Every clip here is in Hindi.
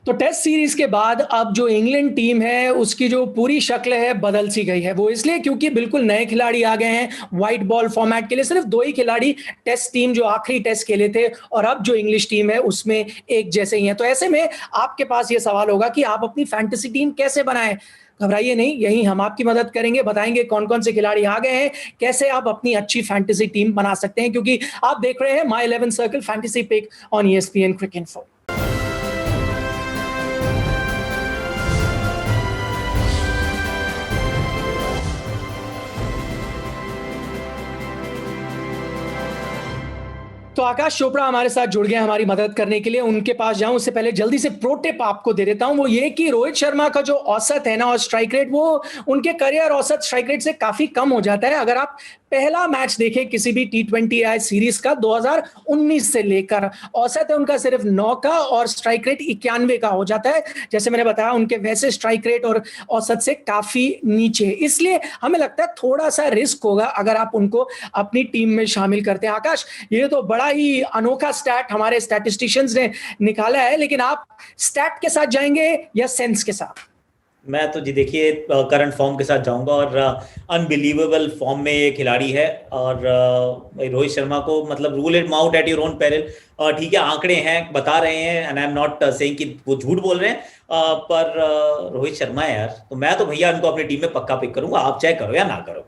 तो टेस्ट सीरीज के बाद अब जो इंग्लैंड टीम है उसकी जो पूरी शक्ल है बदल सी गई है। वो इसलिए क्योंकि बिल्कुल नए खिलाड़ी आ गए हैं व्हाइट बॉल फॉर्मेट के लिए। सिर्फ दो ही खिलाड़ी टेस्ट टीम जो आखिरी टेस्ट खेले थे और अब जो इंग्लिश टीम है उसमें एक जैसे ही है। तो ऐसे में आपके पास ये सवाल होगा कि आप अपनी फैंटेसी टीम कैसे बनाएं। घबराइए नहीं, यही हम आपकी मदद करेंगे, बताएंगे कौन कौन से खिलाड़ी आ गए हैं, कैसे आप अपनी अच्छी फैंटेसी टीम बना सकते हैं। क्योंकि आप देख रहे हैं my 11 circle fantasy pick on ESPN Cricinfo. तो आकाश चोपड़ा हमारे साथ जुड़ गए हमारी मदद करने के लिए। उनके पास जाऊं उससे पहले जल्दी से प्रो टिप आपको दे देता हूं, वो ये कि रोहित शर्मा का जो औसत है ना और स्ट्राइक रेट, वो उनके करियर औसत स्ट्राइक रेट से काफी कम हो जाता है। अगर आप पहला मैच देखें किसी भी T20I सीरीज का 2019 से लेकर, औसत है उनका सिर्फ 9 का और स्ट्राइक रेट 91 का हो जाता है। जैसे मैंने बताया उनके वैसे स्ट्राइक रेट और औसत से काफी नीचे, इसलिए हमें लगता है थोड़ा सा रिस्क होगा अगर आप उनको अपनी टीम में शामिल करते हैं। आकाश, ये तो बड़ा ही अनोखा स्टैट हमारे स्टैटिस्टिशियंस ने निकाला है, लेकिन आप स्टैट के साथ जाएंगे या सेंस के साथ? मैं तो जी देखिए करंट फॉर्म के साथ जाऊंगा और अनबिलीवेबल फॉर्म में ये खिलाड़ी है। और भाई रोहित शर्मा को मतलब rule it out at your own peril. ठीक है, आंकड़े हैं बता रहे हैं and I am not saying कि वो झूठ बोल रहे हैं, पर रोहित शर्मा है यार, तो मैं तो भैया उनको अपनी टीम में पक्का पिक करूंगा, आप चाहे करो या ना करो।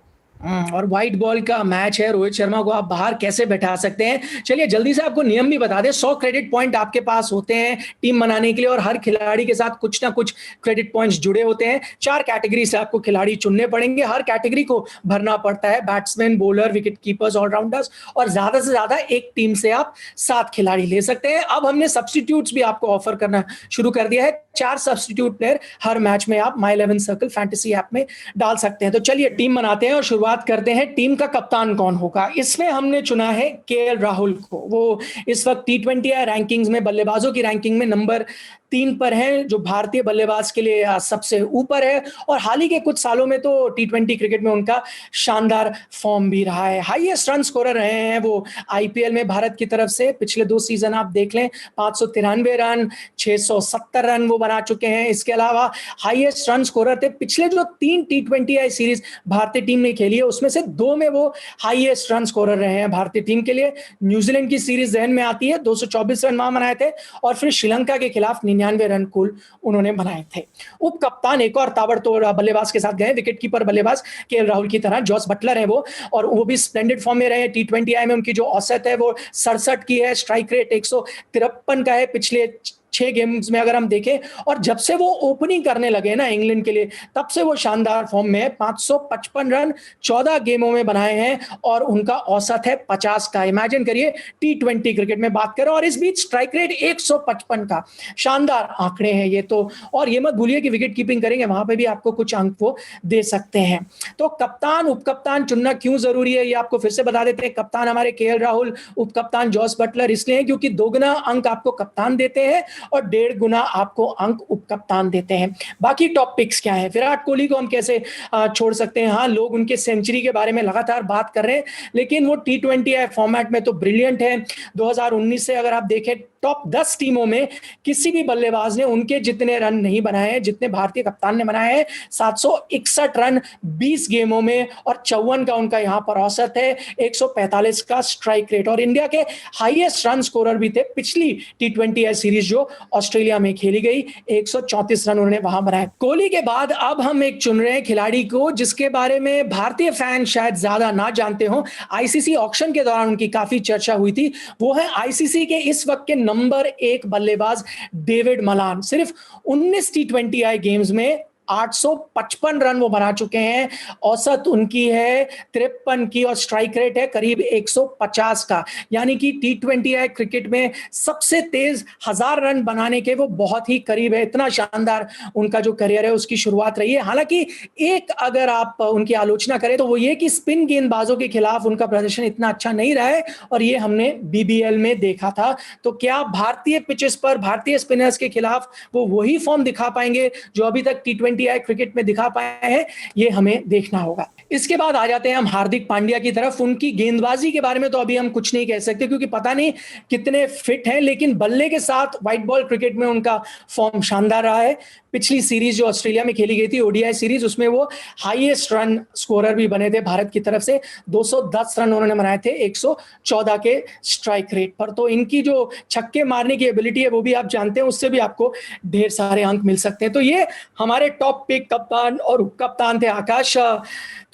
और व्हाइट बॉल का मैच है, रोहित शर्मा को आप बाहर कैसे बैठा सकते हैं? चलिए जल्दी से आपको नियम भी बता दें। 100 क्रेडिट पॉइंट आपके पास होते हैं टीम बनाने के लिए और हर खिलाड़ी के साथ कुछ ना कुछ क्रेडिट पॉइंट्स जुड़े होते हैं। 4 कैटेगरी से आपको खिलाड़ी चुनने पड़ेंगे, हर कैटेगरी को भरना पड़ता है। Batsman, bowler, wicket keepers, allrounders, और ज्यादा से ज्यादा एक टीम से आप 7 खिलाड़ी ले सकते हैं। अब हमने सब्स्टिट्यूट्स भी आपको ऑफर करना शुरू कर दिया है। 4 सब्स्टिट्यूट प्लेयर हर मैच में आप माई 11 सर्कल फैंटेसी ऐप में डाल सकते हैं। तो चलिए टीम बनाते हैं और शुरुआत करते हैं। टीम का कप्तान कौन होगा? इसमें हमने चुना है KL राहुल को। वो इस वक्त T20I रैंकिंग्स में, बल्लेबाजों की रैंकिंग में नंबर 3 पर है, जो भारतीय बल्लेबाज के लिए सबसे ऊपर है। और हाल ही के कुछ सालों में तो T20 क्रिकेट में उनका शानदार फॉर्म भी रहा है। हाईएस्ट रन स्कोरर रहे हैं वो IPL में भारत की तरफ से। पिछले 2 सीजन आप देख लें, 593 रन, 670 रन वो बना चुके हैं। इसके अलावा हाईएस्ट रन स्कोरर थे पिछले जो 3 T20I सीरीज भारतीय टीम ने खेली है, उसमें से 2 में वो हाईएस्ट रन स्कोरर रहे हैं भारतीय टीम के लिए। न्यूजीलैंड की सीरीज जहन में आती है, 224 रन वहां बनाए थे, और फिर श्रीलंका के खिलाफ 99 रन कुल उन्होंने बनाए थे। उप कप्तान एक और ताबड़तोड़ बल्लेबाज के साथ गए, विकेट कीपर बल्लेबाज KL राहुल की तरह जॉस बटलर है वो, और वो भी स्प्लेंडेड फॉर्म में रहे। T20I में उनकी जो औसत है वो 67 की है, स्ट्राइक रेट 153 का है पिछले 6 गेम्स में अगर हम देखें। और जब से वो ओपनिंग करने लगे ना इंग्लैंड के लिए, तब से वो शानदार फॉर्म में है। 555 रन 14 गेमों में बनाए हैं और उनका औसत है 50 का। इमेजिन करिए T20 क्रिकेट में बात करें, और इस बीच स्ट्राइक रेट 155 का। शानदार आंकड़े हैं ये तो। और ये मत भूलिए कि विकेट कीपिंग करेंगे, वहां पे भी आपको कुछ अंक वो दे सकते हैं। तो कप्तान उप कप्तान चुनना क्यों जरूरी है, ये आपको फिर से बता देते हैं। कप्तान हमारे KL राहुल, उप कप्तान जॉस बटलर इसलिए क्योंकि 2 गुना अंक आपको कप्तान देते हैं और 1.5 गुना आपको अंक उपकप्तान देते हैं। बाकी टॉप पिक्स क्या है? विराट कोहली को हम कैसे छोड़ सकते हैं? हाँ, लोग उनके सेंचुरी के बारे में लगातार बात कर रहे हैं, लेकिन वो T20I फॉर्मेट में तो ब्रिलियंट है। 2019 से अगर आप देखें, टॉप 10 टीमों में किसी भी बल्लेबाज ने उनके जितने रन नहीं बनाए हैं जितने भारतीय कप्तान ने बनाए हैं। 761 रन 20 गेमों में, और 54 का उनका यहां पर औसत है, 145 का स्ट्राइक रेट। और इंडिया के हाईएस्ट रन स्कोरर भी थे पिछली T20I सीरीज जो ऑस्ट्रेलिया में खेली गई, 134 रन उन्होंने वहां बनाए। कोहली के बाद अब हम एक चुन रहे हैं खिलाड़ी को जिसके बारे में भारतीय फैन शायद ज्यादा ना जानते हो। ICC ऑक्शन के दौरान उनकी काफी चर्चा हुई थी। वो है ICC के इस वक्त के नंबर 1 बल्लेबाज डेविड मलान। सिर्फ 19 T20I गेम्स में 855 रन वो बना चुके हैं। औसत उनकी है 53 की और स्ट्राइक रेट है करीब 150 का, यानी कि T20I क्रिकेट में सबसे तेज 1000 रन बनाने के वो बहुत ही करीब है। इतना शानदार उनका जो करियर है उसकी शुरुआत रही है। हालांकि एक अगर आप उनकी आलोचना करें तो वो ये कि स्पिन गेंदबाजों के खिलाफ उनका प्रदर्शन इतना अच्छा नहीं रहा है, और ये हमने BBL में देखा था। तो क्या भारतीय पिचेस पर भारतीय स्पिनर्स के खिलाफ वो वही फॉर्म दिखा पाएंगे जो अभी तक T20 T20I क्रिकेट में दिखा पाए हैं, ये हमें देखना होगा। इसके बाद आ जाते हैं हम हार्दिक पांड्या की तरफ। उनकी गेंदबाजी के बारे में तो अभी हम कुछ नहीं कह सकते क्योंकि पता नहीं कितने फिट हैं, लेकिन बल्ले के साथ व्हाइट बॉल क्रिकेट में उनका फॉर्म शानदार रहा है। पिछली सीरीज जो ऑस्ट्रेलिया में खेली गई थी ओडीआई सीरीज, उसमें वो हाईएस्ट रन स्कोरर भी बने थे भारत की तरफ से। 210 रन उन्होंने बनाए थे 114 के स्ट्राइक रेट पर। तो इनकी जो छक्के मारने की एबिलिटी है वो भी आप जानते हैं, उससे भी आपको ढेर सारे अंक मिल सकते हैं। तो ये हमारे टॉप पिक कप्तान और उप कप्तान थे। आकाश,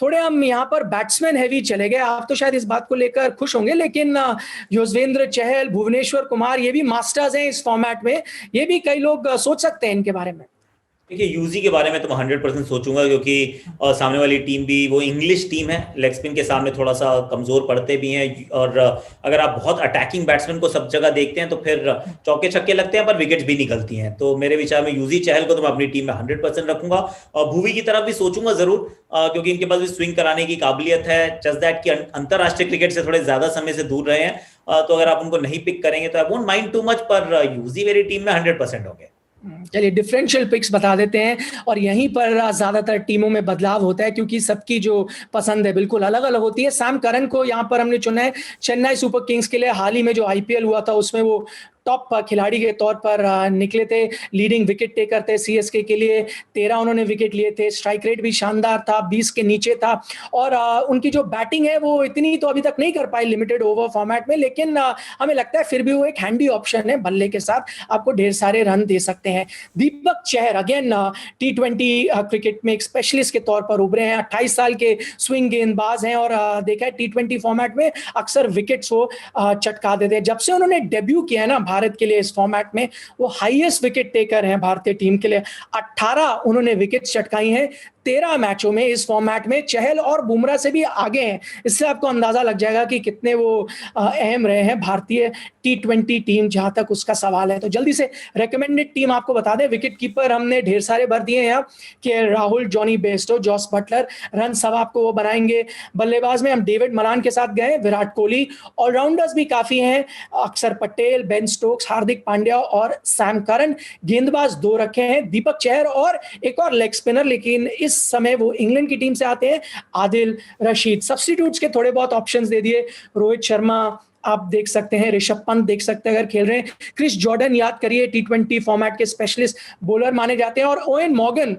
थोड़े हम यहाँ पर बैट्समैन हैवी चले गए, आप तो शायद इस बात को लेकर खुश होंगे, लेकिन युजवेंद्र चहल, भुवनेश्वर कुमार, ये भी मास्टर्स हैं इस फॉर्मेट में। ये भी कई लोग सोच सकते हैं इनके बारे में। देखिए, यूजी के बारे में तो मैं 100% सोचूंगा क्योंकि सामने वाली टीम भी वो इंग्लिश टीम है, लेग स्पिन के सामने थोड़ा सा कमजोर पड़ते भी हैं। और अगर आप बहुत अटैकिंग बैट्समैन को सब जगह देखते हैं तो फिर चौके छक्के लगते हैं पर विकेट्स भी निकलती हैं। तो मेरे विचार में यूजी चहल को तो मैं अपनी टीम में 100% रखूंगा। और भुवी की तरफ भी सोचूंगा जरूर, क्योंकि इनके पास भी स्विंग कराने की काबिलियत है। जस्ट दैट कि अंतरराष्ट्रीय क्रिकेट से थोड़े ज्यादा समय से दूर रहे हैं, तो अगर आप उनको नहीं पिक करेंगे तो I won't mind too much, पर यूजी मेरी टीम में 100% होंगे। चलिए डिफरेंशियल पिक्स बता देते हैं, और यहीं पर ज्यादातर टीमों में बदलाव होता है क्योंकि सबकी जो पसंद है बिल्कुल अलग अलग होती है। सैम करन को यहाँ पर हमने चुना है चेन्नई सुपर किंग्स के लिए। हाल ही में जो आईपीएल हुआ था उसमें वो टॉप खिलाड़ी के तौर पर निकले थे, लीडिंग विकेट टेकर थे सीएसके के लिए। 13 उन्होंने विकेट लिए थे, स्ट्राइक रेट भी शानदार था, 20 के नीचे था। और उनकी जो बैटिंग है वो इतनी तो अभी तक नहीं कर पाई लिमिटेड ओवर फॉर्मेट में, लेकिन हमें लगता है फिर भी वो एक हैंडी ऑप्शन है, बल्ले के साथ आपको ढेर सारे रन दे सकते हैं। Deepak Chahar again T20 cricket में एक स्पेशलिस्ट के तौर पर उभरे हैं। 28 साल के स्विंग गेंदबाज हैं और देखा है T20 फॉर्मेट में अक्सर विकेट्स वो चटका देते हैं। जब से उन्होंने डेब्यू किया है ना भारत के लिए इस फॉर्मेट में, वो हाईएस्ट विकेट टेकर हैं भारतीय टीम के लिए। 18 उन्होंने विकेट चटकाई हैं 13 मैचों में इस फॉर्मेट में। चहल और बुमराह से भी आगे हैं, इससे आपको अंदाजा लग जाएगा कि कितने वो अहम रहे हैं भारतीय T20 टीम जहां तक उसका सवाल है। तो जल्दी से रेकमेंडेड टीम आपको बता दें। विकेट कीपर हमने ढेर सारे भर दिए हैं कि Rahul, Jonny Bairstow, Jos Buttler, run सब आपको वो बनाएंगे। बल्लेबाज में हम डेविड मलान के साथ गए, विराट कोहली। ऑलराउंडर्स भी काफी हैं, अक्षर पटेल, बेन स्टोक्स, हार्दिक पांड्या और सैम करन। गेंदबाज 2 रखे हैं, दीपक चहर और एक और लेग स्पिनर, लेकिन इस समय वो इंग्लैंड की टीम से आते हैं, आदिल रशीद। सब्स्टिट्यूट्स के थोड़े बहुत ऑप्शंस दे दिए, रोहित शर्मा आप देख सकते हैं, ऋषभ पंत देख सकते हैं अगर खेल रहे हैं, क्रिस जॉर्डन याद करिए T20 फॉर्मेट के स्पेशलिस्ट बॉलर माने जाते हैं, और ओवेन मॉर्गन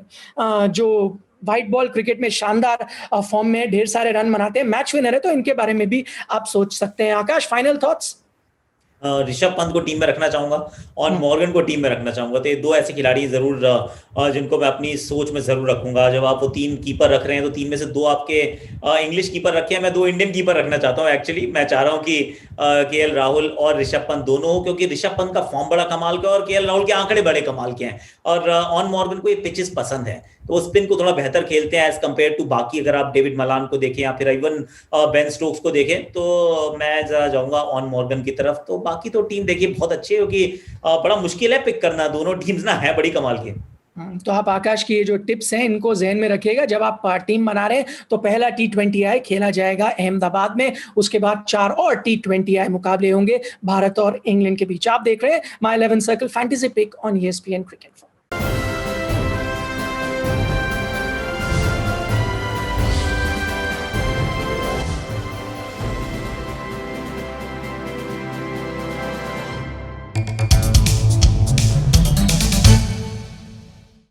जो व्हाइट बॉल क्रिकेट में शानदार फॉर्म में ढेर सारे रन बनाते हैं, मैच विनर है, तो इनके बारे में भी आप सोच सकते हैं। आकाश, फाइनल थॉट्स? ऋषभ पंत को टीम में रखना चाहूंगा और मॉर्गन को टीम में रखना चाहूंगा। तो ये 2 ऐसे खिलाड़ी जरूर जिनको मैं अपनी सोच में जरूर रखूंगा। जब आप वो 3 कीपर रख रहे हैं तो 3 में से 2 आपके इंग्लिश कीपर रखे हैं, मैं 2 इंडियन कीपर रखना चाहता हूं। एक्चुअली मैं चाह रहा हूं कि केएल राहुल और ऋषभ पंत दोनों हो, क्योंकि ऋषभ पंत का फॉर्म बड़ा कमाल का और केएल राहुल के आंकड़े बड़े कमाल के हैं। और ऑन मॉर्गन को ये पिचेस पसंद है, तो वो स्पिन को थोड़ा बेहतर खेलते हैं एज कंपेयर टू बाकी। अगर आप डेविड मलान को देखें या फिर इवन बेन स्टोक्स को देखें, तो मैं जरा जाऊंगा ऑन मॉर्गन की तरफ। तो बाकी तो टीम देखिए बहुत अच्छी है, क्योंकि बड़ा मुश्किल है पिक करना, दोनों टीम्स ना है बड़ी कमाल की। तो आप आकाश की ये जो टिप्स हैं इनको ज़हन में रखिएगा जब आप टीम बना रहे हैं। तो पहला T20I खेला जाएगा अहमदाबाद में, उसके बाद 4 और T20I मुकाबले होंगे भारत और इंग्लैंड के बीच। आप देख रहे हैं my 11 circle fantasy pick on ESPN cricket.